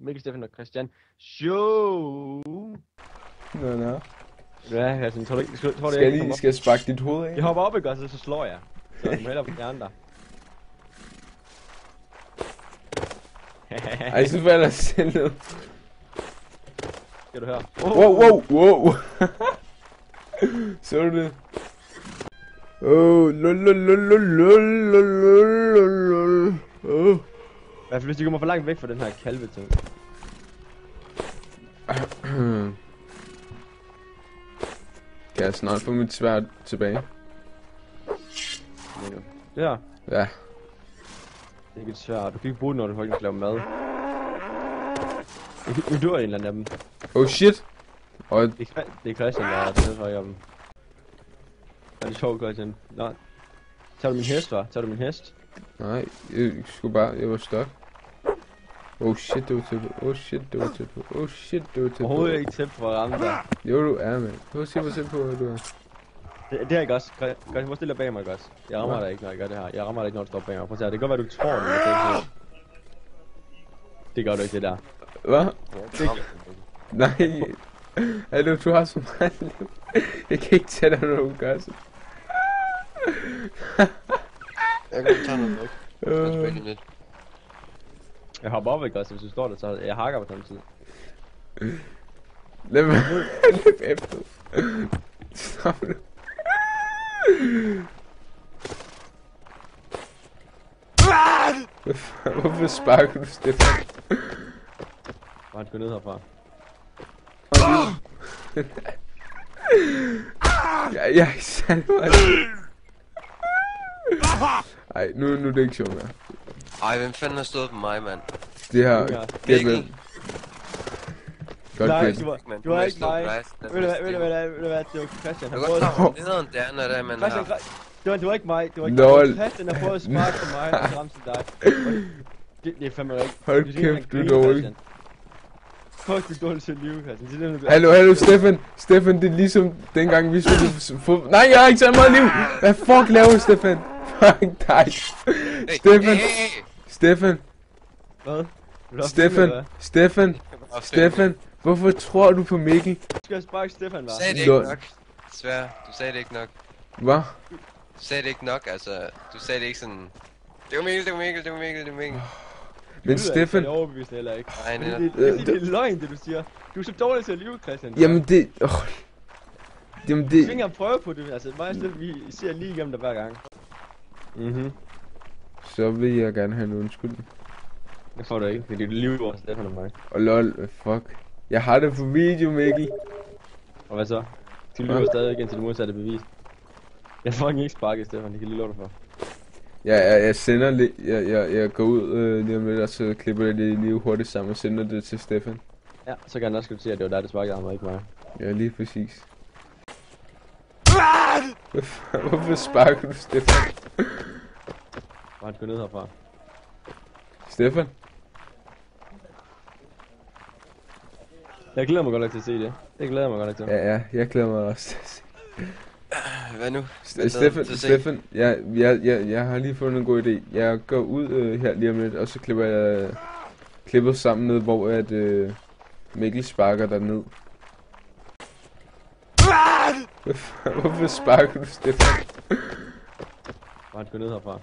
Mikkel, Stefan og Christian. Show! Nå. Ja, Christian, tror du ikke, Skal jeg sparke dit hoved af? Jeg hopper op, ikke også, så slår jeg. Så du må hellere på de andre. Ej, så falder jeg selv ned. Skal du høre? Wow. Så du det? I hvert fald hvis de kommer for langt væk fra den her kalve ting. Kan jeg snart få mit sværd tilbage? Det her. Ja. Det er ikke et svært. Du kan ikke bruge det, når du faktisk laver mad. Nu dør en eller anden af dem. Oh shit. Og Det er Christian, der er det højere dem. Er det sjovt, Christian? Nå. Tager du min hest, hva'? Tager du min hest? nej, jeg skulle bare, jeg var stok. Oh shit, det var tæt på. Oh shit, det var tæt på. Oh shit, det var tæt på. Overhovedet ikke tæt på at ramme dig. Jo, du er, mand. Prøv at se, hvor tæt på du er. Det er ikke også. Christian, prøv at stille dig bag mig, ikke også? Jeg rammer dig ikke, når jeg gør det her. Jeg rammer dig ikke, når du står bag mig. Prøv at se her. Det kan godt være, du tror, men det er ikke. Det gør du ikke, det der. Hvad? Det Nej. Hallo, du har så meget liv. Jeg kan ikke tage dig, når du gør så. Jeg kan tage noget væk. Jeg skal spille lidt. Jeg hopper op, ikke også? Hvis du står der, så jeg hakker på samme tid. Lad mig løb efter. Stop nu. Hvorfor sparker du, Stefan? Hvor han skal ned herfra. Jeg er ikke særlig meget. Ej, nu er det ikke sjovt mere. Ej, hvem fanden har stået på mig, mand? Det her Mikkel. Godt Nej, gæt. du har ikke mig. Ved du hvad, det var Christian. Du kan godt tage nederen der, når det er, man har... Det var ikke mig. Det var Lol. ikke Christian, der prøvede at sparke på mig, og så ramte dig. Det er fandme rigtigt. Hold kæft, du er dårlig. Fuck, du er dårlig til at lyve, Christian. Hallo, Stefan. Stefan, det er ligesom dengang vi spillede fodbold. Nej, jeg har ikke så meget liv. Hvad fuck laver Stefan? Fuck dig. Stefan. Stefan. Hvad? Stefan. Hvorfor tror du på Mikkel? Skal jeg sparke Stefan, hva'? Du sagde det ikke nok. Svær, du sagde det ikke nok. Hvad? Du sagde det ikke nok, altså. Du sagde det ikke sådan... Det var Mikkel. Men Stefan... Det er overbevist heller ikke. Nej, Det er løgn, det du siger. Du er så dårlig til at lyve, Christian. Jamen det... Jamen Du det... skal ikke engang prøve på det, altså. Mig og Stefan, vi ser lige igennem dig hver gang. Så vil jeg gerne have en undskyldning. Det får du ikke, det er dit liv over Stefan og mig. Og lol, fuck. Jeg har det på video, Mikkel. Og hvad så? De lyver stadig ikke indtil det modsatte bevis. Jeg får ikke sparket, Stefan, det kan lige love dig for. Jeg sender lidt, jeg går ud lige om lidt, og så klipper jeg det lige hurtigt sammen og sender det til Stefan. Ja, så kan han også sige, at det var dig, der sparkede ham, og ikke mig. Ja, lige præcis. Hvorfor sparker du, Stefan? Hvor han skal ned herfra. Stefan? Jeg glæder mig godt nok til at se det. Det glæder jeg mig godt nok til. Ja, jeg glæder mig også til at se. Hvad nu? Stefan, jeg har lige fundet en god idé. Jeg går ud her lige om lidt, og så klipper jeg klippet sammen ned, hvor at Mikkel sparker der ned. Hvorfor sparker du, Stefan? Hvor han skal ned herfra.